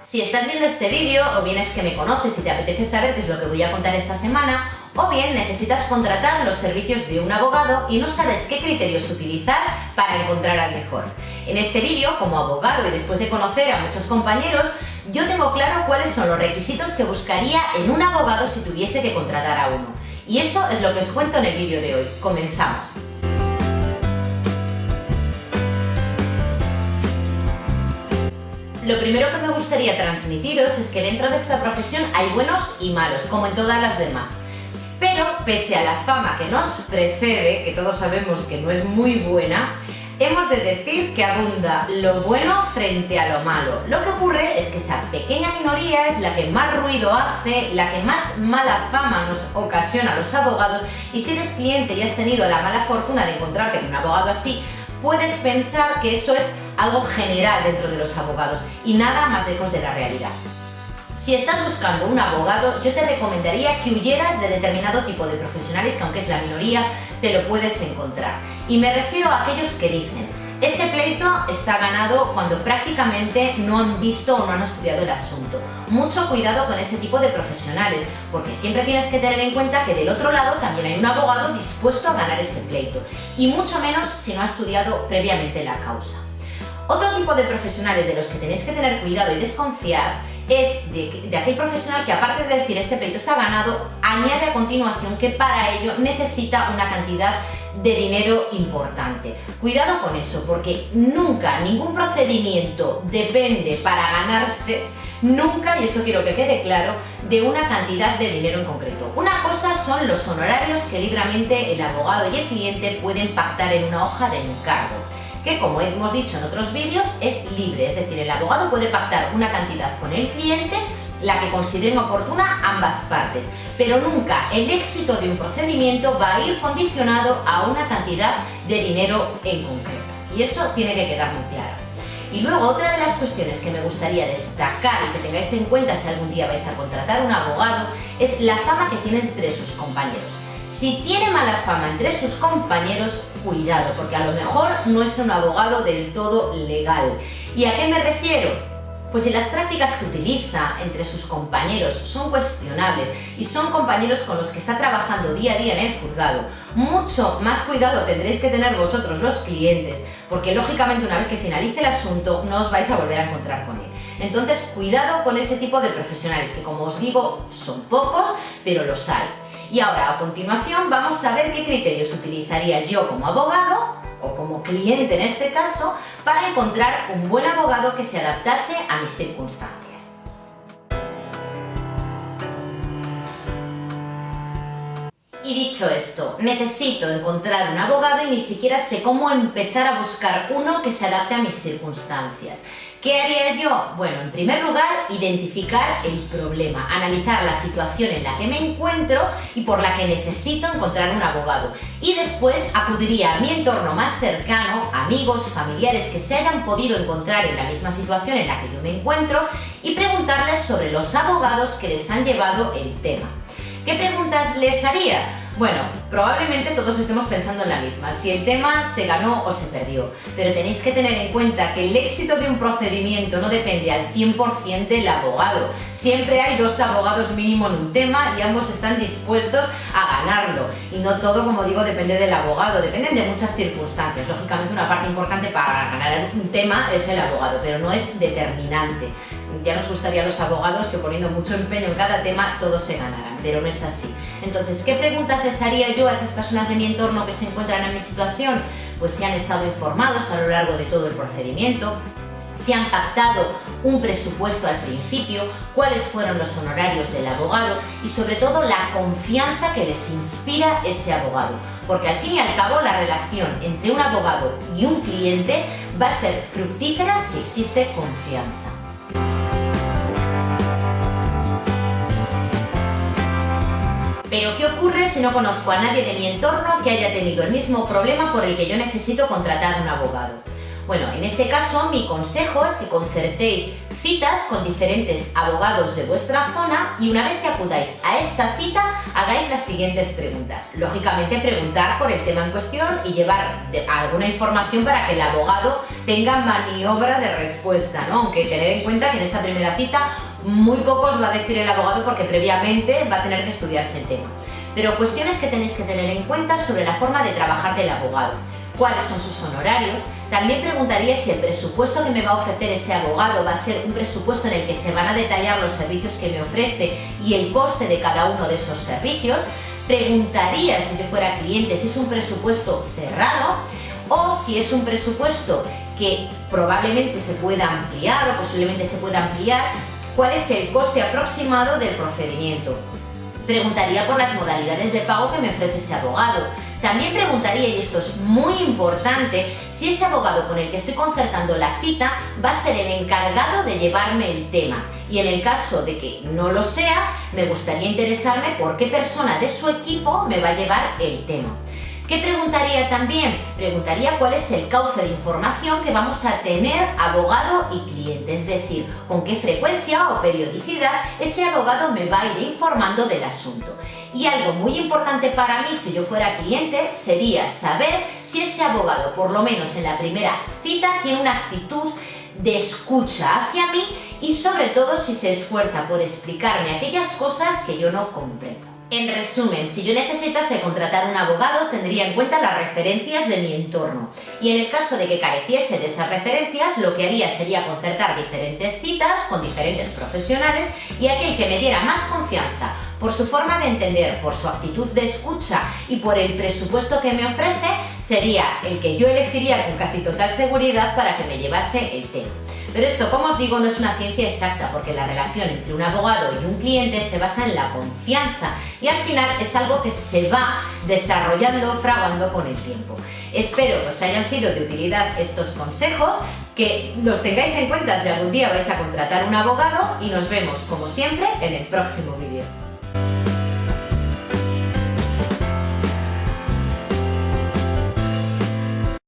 Si estás viendo este vídeo, o bien es que me conoces y te apetece saber qué es lo que voy a contar esta semana, o bien necesitas contratar los servicios de un abogado y no sabes qué criterios utilizar para encontrar al mejor. En este vídeo, como abogado y después de conocer a muchos compañeros, yo tengo claro cuáles son los requisitos que buscaría en un abogado si tuviese que contratar a uno. Y eso es lo que os cuento en el vídeo de hoy. ¡Comenzamos! Lo primero que me gustaría transmitiros es que dentro de esta profesión hay buenos y malos, como en todas las demás. Pero, pese a la fama que nos precede, que todos sabemos que no es muy buena, hemos de decir que abunda lo bueno frente a lo malo. Lo que ocurre es que esa pequeña minoría es la que más ruido hace, la que más mala fama nos ocasiona a los abogados, y si eres cliente y has tenido la mala fortuna de encontrarte con un abogado así, puedes pensar que eso es algo general dentro de los abogados y nada más lejos de la realidad. Si estás buscando un abogado, yo te recomendaría que huyeras de determinado tipo de profesionales que, aunque es la minoría, te lo puedes encontrar. Y me refiero a aquellos que dicen: este pleito está ganado, cuando prácticamente no han visto o no han estudiado el asunto. Mucho cuidado con ese tipo de profesionales, porque siempre tienes que tener en cuenta que del otro lado también hay un abogado dispuesto a ganar ese pleito, y mucho menos si no ha estudiado previamente la causa. Otro tipo de profesionales de los que tenéis que tener cuidado y desconfiar es de aquel profesional que, aparte de decir este pleito está ganado, añade a continuación que para ello necesita una cantidad de dinero importante. Cuidado con eso, porque nunca, ningún procedimiento depende para ganarse, nunca, y eso quiero que quede claro, de una cantidad de dinero en concreto. Una cosa son los honorarios que libremente el abogado y el cliente pueden pactar en una hoja de encargo, que, como hemos dicho en otros vídeos, es libre, es decir, el abogado puede pactar una cantidad con el cliente, la que consideren oportuna ambas partes, pero nunca el éxito de un procedimiento va a ir condicionado a una cantidad de dinero en concreto, y eso tiene que quedar muy claro. Y luego, otra de las cuestiones que me gustaría destacar y que tengáis en cuenta si algún día vais a contratar un abogado es la fama que tiene entre sus compañeros. Si tiene mala fama entre sus compañeros, cuidado, porque a lo mejor no es un abogado del todo legal. ¿Y a qué me refiero? Pues si las prácticas que utiliza entre sus compañeros son cuestionables y son compañeros con los que está trabajando día a día en el juzgado, mucho más cuidado tendréis que tener vosotros los clientes, porque lógicamente una vez que finalice el asunto no os vais a volver a encontrar con él. Entonces, cuidado con ese tipo de profesionales que, como os digo, son pocos, pero los hay. Y ahora, a continuación, vamos a ver qué criterios utilizaría yo como abogado, o como cliente en este caso, para encontrar un buen abogado que se adaptase a mis circunstancias. Y dicho esto, necesito encontrar un abogado y ni siquiera sé cómo empezar a buscar uno que se adapte a mis circunstancias. ¿Qué haría yo? Bueno, en primer lugar, identificar el problema, analizar la situación en la que me encuentro y por la que necesito encontrar un abogado. Y después acudiría a mi entorno más cercano, amigos, familiares que se hayan podido encontrar en la misma situación en la que yo me encuentro, y preguntarles sobre los abogados que les han llevado el tema. ¿Qué preguntas les haría? Bueno, probablemente todos estemos pensando en la misma, si el tema se ganó o se perdió, pero tenéis que tener en cuenta que el éxito de un procedimiento no depende al 100% del abogado. Siempre hay dos abogados mínimo en un tema y ambos están dispuestos a ganarlo. Y no todo, como digo, depende del abogado, dependen de muchas circunstancias. Lógicamente, una parte importante para ganar un tema es el abogado, pero no es determinante. Ya nos gustaría a los abogados que, poniendo mucho empeño en cada tema, todos se ganaran, pero no es así. Entonces, ¿qué preguntas les haría yo a esas personas de mi entorno que se encuentran en mi situación? Pues si han estado informados a lo largo de todo el procedimiento, si han pactado un presupuesto al principio, cuáles fueron los honorarios del abogado y, sobre todo, la confianza que les inspira ese abogado. Porque al fin y al cabo la relación entre un abogado y un cliente va a ser fructífera si existe confianza. Pero ¿qué ocurre si no conozco a nadie de mi entorno que haya tenido el mismo problema por el que yo necesito contratar un abogado? Bueno, en ese caso mi consejo es que concertéis citas con diferentes abogados de vuestra zona y una vez que acudáis a esta cita hagáis las siguientes preguntas. Lógicamente preguntar por el tema en cuestión y llevar alguna información para que el abogado tenga maniobra de respuesta, ¿no? Aunque tener en cuenta que en esa primera cita muy pocos va a decir el abogado porque previamente va a tener que estudiarse el tema. Pero cuestiones que tenéis que tener en cuenta sobre la forma de trabajar del abogado. ¿Cuáles son sus honorarios? También preguntaría si el presupuesto que me va a ofrecer ese abogado va a ser un presupuesto en el que se van a detallar los servicios que me ofrece y el coste de cada uno de esos servicios. Preguntaría, si yo fuera cliente, si es un presupuesto cerrado o si es un presupuesto que probablemente se pueda ampliar o posiblemente se pueda ampliar, cuál es el coste aproximado del procedimiento. Preguntaría por las modalidades de pago que me ofrece ese abogado. También preguntaría, y esto es muy importante, si ese abogado con el que estoy concertando la cita va a ser el encargado de llevarme el tema. Y en el caso de que no lo sea, me gustaría interesarme por qué persona de su equipo me va a llevar el tema. ¿Qué preguntaría también? Preguntaría cuál es el cauce de información que vamos a tener abogado y cliente, es decir, con qué frecuencia o periodicidad ese abogado me va a ir informando del asunto. Y algo muy importante para mí, si yo fuera cliente, sería saber si ese abogado, por lo menos en la primera cita, tiene una actitud de escucha hacia mí y sobre todo si se esfuerza por explicarme aquellas cosas que yo no comprendo. En resumen, si yo necesitase contratar un abogado, tendría en cuenta las referencias de mi entorno. Y en el caso de que careciese de esas referencias, lo que haría sería concertar diferentes citas con diferentes profesionales y aquel que me diera más confianza por su forma de entender, por su actitud de escucha y por el presupuesto que me ofrece, sería el que yo elegiría con casi total seguridad para que me llevase el tema. Pero esto, como os digo, no es una ciencia exacta porque la relación entre un abogado y un cliente se basa en la confianza y al final es algo que se va desarrollando, fraguando con el tiempo. Espero que os hayan sido de utilidad estos consejos, que los tengáis en cuenta si algún día vais a contratar un abogado y nos vemos, como siempre, en el próximo vídeo.